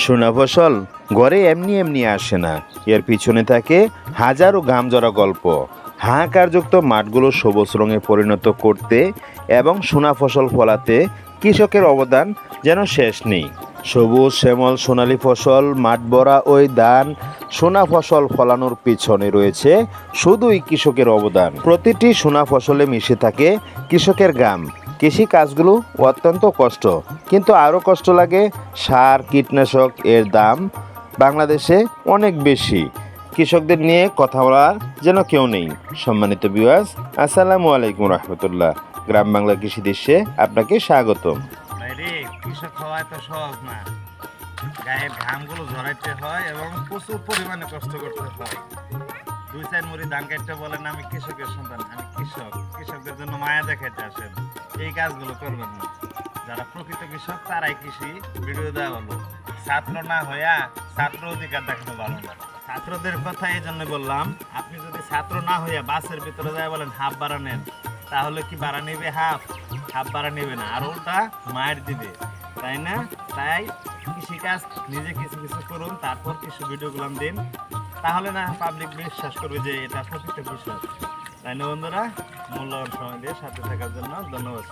সোনা ফসল ঘরে এমনি এমনি আসে না, এর পিছনে থাকে হাজারো ঘামজরা গল্প। হাহাকারযুক্ত মাঠগুলো সবুজ রঙে পরিণত করতে এবং সোনা ফসল ফলাতে কৃষকের অবদান যেন শেষ নেই। সবুজ শ্যামল সোনালী ফসল, মাঠ ভরা ওই ধান, সোনা ফসল ফলানোর পিছনে রয়েছে শুধুই কৃষকের অবদান। প্রতিটি সোনা ফসলে মিশে থাকে কৃষকের ঘাম। কৃষি কাজগুলো অত্যন্ত কষ্ট, কিন্তু আরও কষ্ট লাগে সার কীটনাশক এর দাম বাংলাদেশে অনেক বেশি। কৃষকদের নিয়ে কথা বলার যেন কেউ নেই। সম্মানিত ভিউয়ার্স, আসসালামু আলাইকুম রহমতুল্লাহ। গ্রাম বাংলা কৃষি দৃশ্যে আপনাকে স্বাগতম। কৃষক হওয়া এত সহজ না। গায়ের ঘামগুলো ঝরাইতে হয় এবং প্রচুর পরিমাণে কষ্ট করতে হয়। 2-4 মুড়ি ধান কাটতে বলেন আমি কৃষকের সন্তান, আমি কৃষক। কৃষকদের জন্য মায়া দেখাইতে আসেন, এই কাজগুলো করবেন না। যারা প্রকৃত কৃষক তারাই কৃষি ভিডিও দেওয়া হলো। ছাত্র না হইয়া ছাত্র অধিকার দেখানো ভালো না। ছাত্রদের কথা এই জন্য বললাম, আপনি যদি ছাত্র না হইয়া বাসের ভিতরে যায় বলেন হাফ ভাড়া নেন, তাহলে কি ভাড়া নেবে? হাফ ভাড়া নেবে না, আর ওটা মায়ের দিবে, তাই না? তাই কৃষিকাজ নিজে কিছু কিছু করুন, তারপর কিছু ভিডিওগুলো দিন, তাহলে না পাবলিক বিশ্বাস করবে যে এটা প্রকৃত কৃষক। তাই না বন্ধুরা? মূল্যবান সময় দিয়ে সাথে থাকার জন্য ধন্যবাদ।